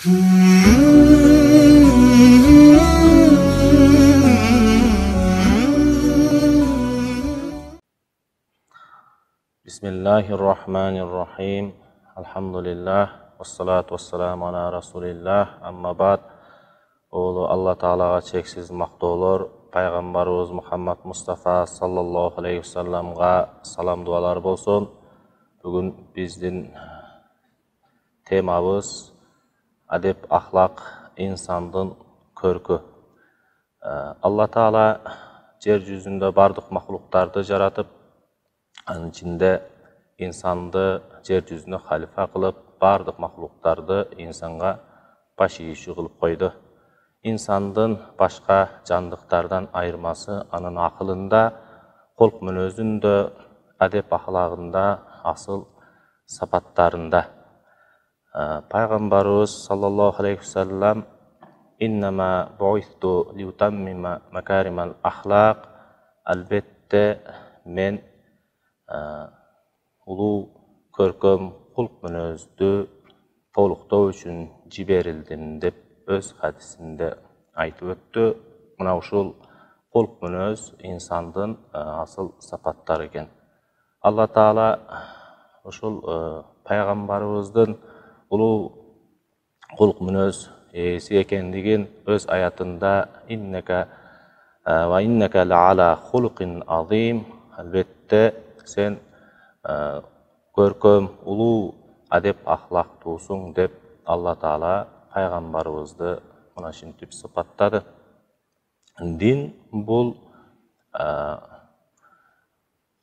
Bismillahirrahmanirrahim. Alhamdulillah. Wassalatu wassalamu ala Rasulillah. Amma ba'd. Oğlu Allah Ta'ala'a çeksiz maqtoolor, Peygamberimiz Muhammed Mustafa sallallahu aleyhi ve sellem'ga salam dualar bolsun. Bugün bizdin temabız adep, ahlak, insandın körkü. Allah Ta'ala yer yüzünde bardıq mahluktardı jaratıp, anın içinde insandı yer yüzüne halife kılıp, bardıq mahluktardı insanga baş iyişi kılıp koydu. İnsandın başka canlıklardan ayırması anın akılında, kolk münözünde, adep ahlakında, asıl sapatlarında. Peygamberimiz sallallahu aleyhi ve sellem İnnema bu'ithtu liutammima makarimal ahlak. Elbette men ulu körküm kulk münözdü toluqtau üçün jiberildim dep öz hadisinde aytıp öttü. Mına uşul kulk münöz insandın asıl sapatları eken. Allah Taala uşul Peygamberimizden ulu kulk münöz esi ekendigin öz ayatında inneke ve inneke la'ala hulukin azim. Elbette sen görküm ulu adep ahlak tuğsun dep Allah Taala Peygamberimizdi mına şintip sıfatladı. Din bul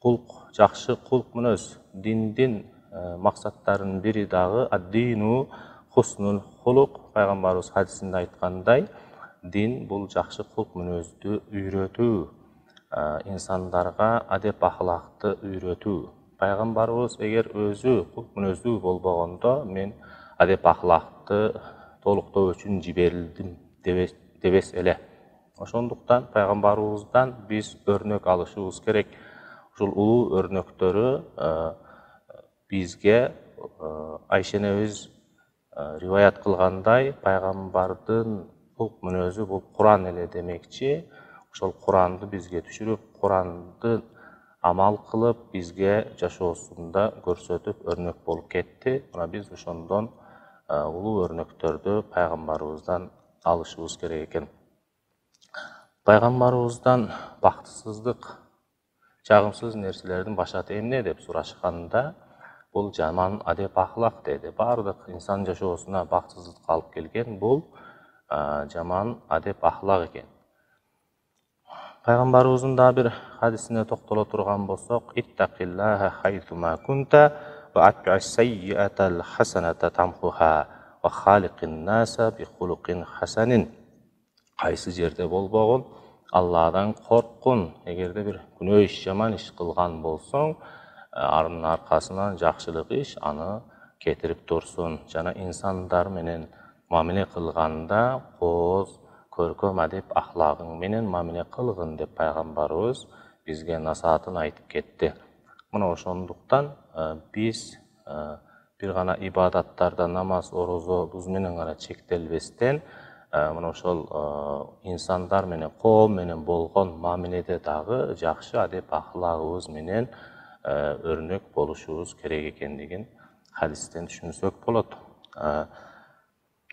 kulk, жақшы kulk münöz. Dindin maksatların biri dağı ad-dinu husnul huluk. Peygamberimiz hadisinde aytkanday, din bul жақшы kulk münözdü üyrötü, insanlarga adep ahlakты üyrötü. Peygamberimiz eğer özü kulk münözdü bolbogondo men adep ahlakты toluqtau üçün jiberildim debes ele. Oşonduktan Peygamberimizden biz örnek alışыбыз керек. Ушул улуу örnöktörü bizge Ayşenебиз риваят кылгандай, Peygamberдин kulk münözü bu Kur'an ele demekçi. Ошол Kur'anды bizge түшүрүп, Kur'anды amal kılıp bizge жашоосунда көрсөтүp örnek bolup ketти. Mına biz ошондон улуу örnöktörдü Peygamberimizden alışыбыз керек экен. Peygamberimizden baktısızlık, çağımsız nerselerden başat emne dep suraşkanda, bul jaman adep ahlak dedi. Bardıq insan жашоосуна baktısızlık alıp kelgen bul jaman adep ahlak eken. Peygamberimizin da bir hadisine toktala turgan bolsok, ittaqillaha haythuma kunta ve atbi'is sayyi'atal hasanata tamhuha ve khaliqin nasa bi khuluqin hasanin. Qaysı jerde bolbogun Allah'dan korkun. Egerde bir günөө iş, jaman iş kılgan bolsoň, arının arkasından jakşılık iş anı getirip dursun. Jana insanlar menen muamele kılganda koz, körküm adep ahlagın menen muamele kılgın dep Peygamberimiz bizge nasihatın aytıp ketti. Mına oşonduktan biz bir gana ibadatlarda namaz, orozo buz menen gana çektelbestен mına oşol insanlar menen koom menen bolgon muamelede dagı jakşı adep ahlagыбыз menen örnek boluşubuz kerek ekendigin hadisten düşünsök bolot.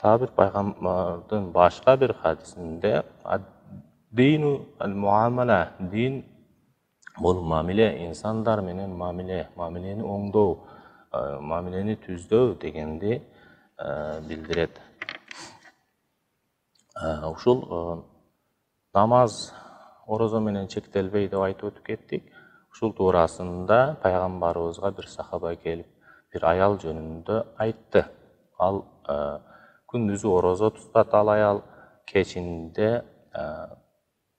Tabi Peygamber'in başka bir hadisinde dinu al-muamala, din bol muamele, insanlar menen muamele, muameleni oňdoo, muameleni tüzdөө degendi bildiret. Uşul namaz, orozo menen çektelbey dep aytıp ötüp kettik. Uşul tuurasında Peygamberimizge bir sahaba gelip bir ayal jönündө aytты. Al gündüzü orozo tutat, al ayal keçinde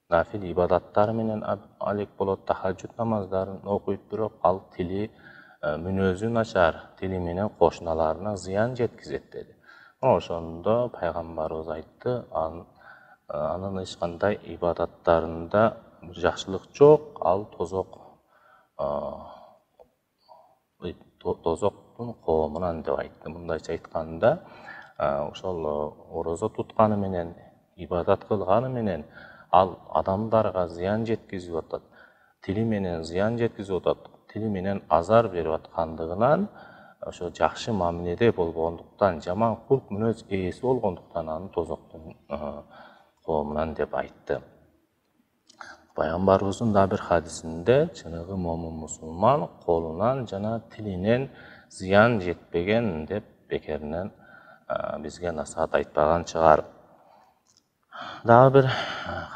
nafil ibadatlar menen alek bolot, tahajjud namazdарын okuyup durop, al tili münözü naçar, tili menen koşnalarına ziyan jetkizet dedi. Oşonda Peygamberimiz aytты, anın hiç kanday ibadatlarında bir jakşılık jok, al tozoktun koomundan dep aytты. Mundayça aytkanda ошол орозо тутканы менен, ибадат кылганы менен ал адамдарга зыян жеткизип атат, тили менен зыян жеткизип атат, тили менен азар берип аткандыгынан ошо жакшы мамиледе болгондуктан, жаман кулк мүнөз ээси болгондуктан аны тозоктун коомунан деп айтты. Пайгамбарыбыздын да бир хадисинде чыныгы момун мусулман колунан жана тилинен зыян жетпеген деп бекеринен бизге насаат айтпаган чыгар. Дагы бир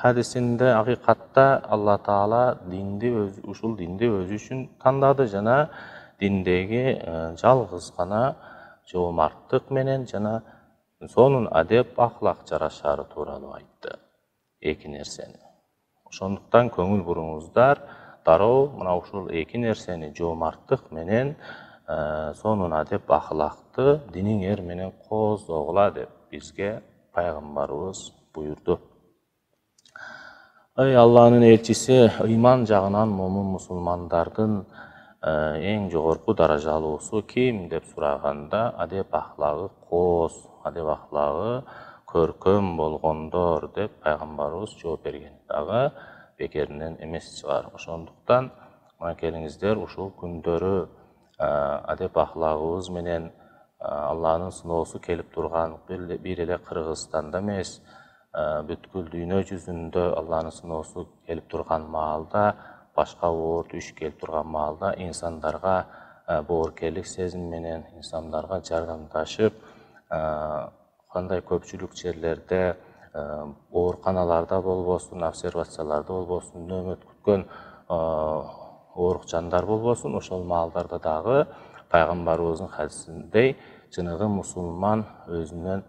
хадисинде акыйкатта Алла Таала ушул динди өзү үчүн тандады жана диндеги жалгыз гана жоомарттык менен жана сонун адеп ахлак жарашары тууралуу айтты. Эки нерсени. Ошондуктан көңүл буруңуздар, дароо мына ушул эки нерсени жоомарттык менен сонун адеп ахлакты диниңер менен кооздогула деп бизге пайгамбарыбыз буйурду. Ey Allah'ın elçisi, iman жагынан момун мусулмандардын эң жогорку даражалуусу ким деп сураганда, адеп ахлагы кооз, адеп ахлагы көркөм болгондор деп пайгамбарыбыз жооп берген. Дагы бекеринен эмес чыгар. Ошондуктан мына келиңиздер ушул күндөрү адеп ахлагыбыз менен Алланын сыноосу келип турган бир эле Кыргызстанда эмес, бүткүл дүйнө жүзүндө Алланын сыноосу келип турган маалда, башка оор түш келип турган маалда инсандарга боорукерлик сезим менен инсандарга жардамдашып, кандай көпчүлүк жерлерде ооруканаларда болбосун, обсервацияларда болбосун, нөөмөт күткөн оорук жандар болбосун, ошол маалдарда дагы пайгамбарыбыздын хадисиндей чыныгы мусулман өзүнөн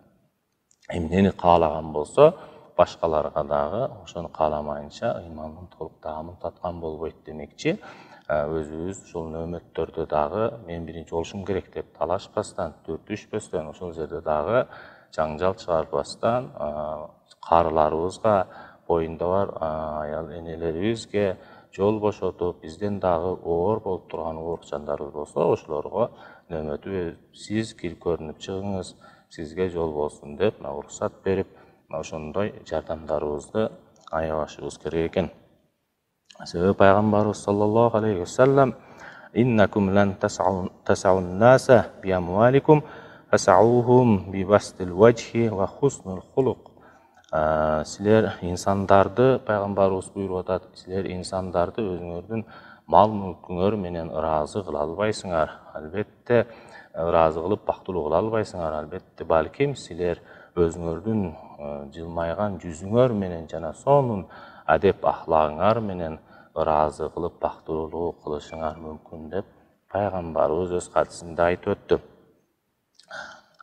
эмнени каалаган болсо, башкаларга дагы ошону кааламайынча ыймандын толук даамын таткан болбойт демекчи. Өзүбүз ошол нөөмөттөрдө дагы мен биринчи болушум керек деп талашпастан, дүртүшпөстөн, ошол жерде дагы жаңжал чыгарбастан, карыларыбызга, боюнда бар аял энелерибизге жол бошотуп, бизден дагы оор болуп турган оорук жандарыбыз болсо, ошолорго нөөмөтү сиз көрүнүп чыгыңыз, сизге жол болсун деп уруксат берип, ошондой жардамдарыбызды аябашыбыз керек экен. Себеби пайгамбарыбыз саллаллаху алейхи ва саллям иннакум лан тасаун наса би амваликум фасаухум би бастил вajhi ва хуснул хулук. Силер инсандарды, пайгамбарыбыз буйруп атат, силер инсандарды өзүңөрдүн мал мүлкүңөр менен ыраазы кыла албайсыңар. Албетте ыраазы кылып бактылуу кыла албайсыңар. Албетте балким силер өзүңөрдүн жылмайган жүзүңөр менен жана сонун адеп ахлагыңар менен ыраазы кылып бактылуу кылышыңар мүмкүн деп пайгамбарыбыз өз хадисинде айтып өттү.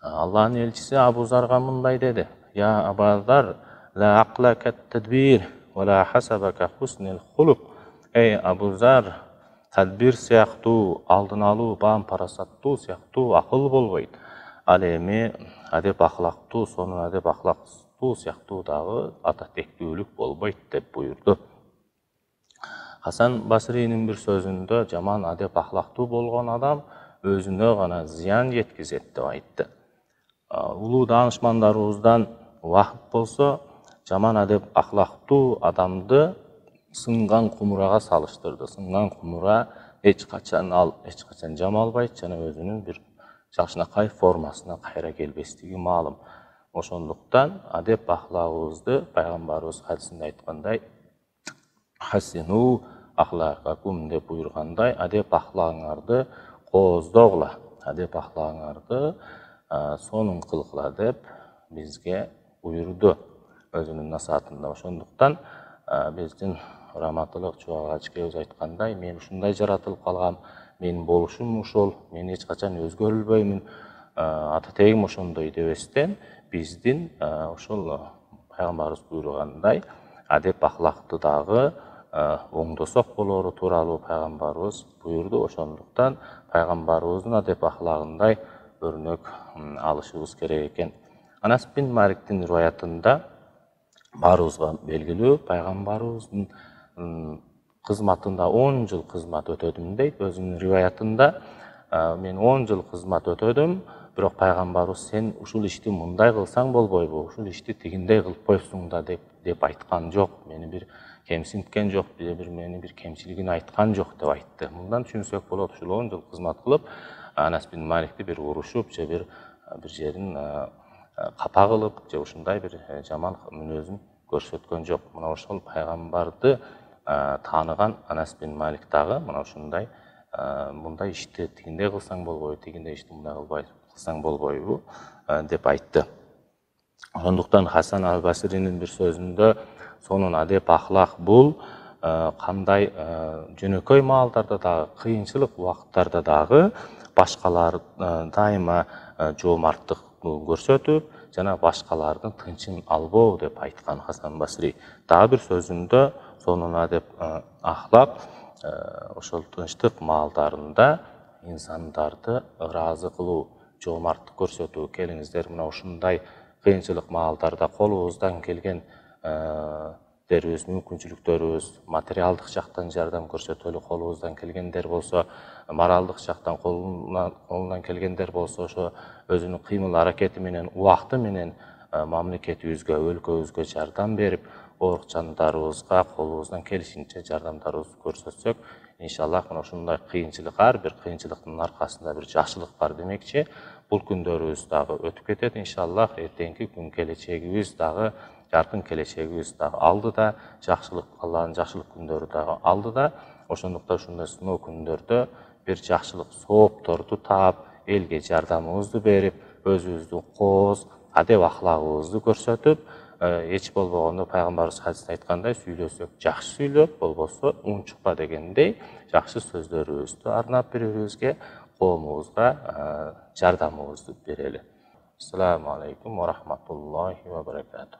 Алланын элчиси Абу Зарга мындай деди: "Я Абазар, ла акла кат-тадбир ва ла хасаба ка хуснил хулук." Ey Абу Зар, тадбир сыяктуу, алдын алуу, баам парасаттуу сыяктуу акыл болбойт. Ал эми адеп ахлактуу, сонун адеп ахлактуу сыяктуу дагы ататектүүлүк болбойт деп буйурду. Хасан Басринин бир сөзүндө жаман адеп ахлактуу болгон адам өзүнө гана зыян жеткизет деп айтты. Улуу даанышмандарыбыздан Вахб болсо, жаман адеп ахлактуу адамды сынган кумурага салыштырды. Сынган кумура эч качан жамалбайт жана өзүнүн бир жакшынакай формасына кайра келбестиги маалым. Ошондуктан адеп ахлагыбызды пайгамбарыбыз хадисинде айткандай, хасину ахлакакум деп буйргандай, адеп ахлагыңарды кооздогула, адеп ахлагыңарды сонун кылгыла деп бизге буйруду өзүнүн насаатында. Ошондуктан биздин Раматылык Чубагачкебиз айткандай, мен ушундай жаратылып калгам, менин болушум ушул, мен эч качан өзгөрүлбөймүн, ата тегим ошондой дебестен, биздин ошол пайгамбарыбыз буйругандай адеп ахлакты дагы оңдосок болору тууралуу пайгамбарыбыз буйурду. Ошондуктан пайгамбарыбыздын адеп ахлагындай өрнөк алышыбыз керек экен. Анас бин Маликтин риваятында баарыбызга белгилүү, пайгамбарыбыздын кызматында 10 жыл кызмат өтөдүм дейт. Өзүнүн риваятында мен 10 жыл кызмат өтөдүм, бирок пайгамбарыбыз сен ушул ишти мындай кылсаң болбойбу, ушул ишти тигиндей кылып койсуң да деп айткан жок. Мени бир кемсинткен жок, мени бир кемчилигин айткан жок деп айтты. Мындан түшүнсөк болот, ушул 10 жыл кызмат кылып, Анас бин Маликти бир урушуп же бир жерин капа кылып же ушундай бир жаман мүнөзүн көрсөткөн жок. Мына ошол пайгамбарды тааныган Анас бин Малик дагы мына ушундай мындай ишти тигиндей кылсаң болбойбу, тигиндей ишти мындай кылсаң болбойбу деп айтты. Ошондуктан Хасан ал-Басринин бир сөзүндө сонун адеп ахлак бул кандай жөнөкөй маалдарда дагы, кыйынчылык убакыттарда дагы башкалар дайыма жоомарттык көрсөтүп, жана башкалардын тынчын албоо деп айткан Хасан Басри. Дагы бир сөзүндө сонун адеп ахлак ошол тынчтык маалдарында инсандарды ыраазы кылуу, жоомарттык көрсөтүү. Келиңиздер мына ушундай кыйынчылык маалдарда колубуздан келген дерибиз, мүмкүнчүлүктөрүбүз, материалдык жактан жардам көрсөтөлү, колубуздан келгендер болсо, моралдык жактан колунан келгендер болсо, ошо өзүнүн кыймыл аракети менен, убакты менен мамлекетибизге, өлкөбүзгө жардам берип, оорук жандарыбызга колубуздан келишинче жардамдарыбызды көрсөтсөк, иншаллах мына ушундай кыйынчылык, ар бир кыйынчылыктын аркасында бир жакшылык бар демекчи. Бул күндөрүбүз дагы өтүп кетет, иншаллах. Эртеңки күн келечегибиз дагы, жаркын келечегибиз дагы алдыда, жакшылык, Алланын жакшылык күндөрү дагы алдыда. Ошондуктан ушундай сыноо күндөрдө бир жакшылык соопторду таап, элге жардамыбызды берип, өзүбүздүн кооз, адеп ахлагыбызды көрсөтүп, эч болбогондо пайгамбарыбыз хадисте айткандай, сүйлөсөк жакшы сүйлөп, болбосо унчукпа дегендей жакшы сөздөрүбүздү арнап бири-бирибизге, коомубузга жардамыбызды берели. Ассаламу алейкум ва рахматуллахи ва баракатух.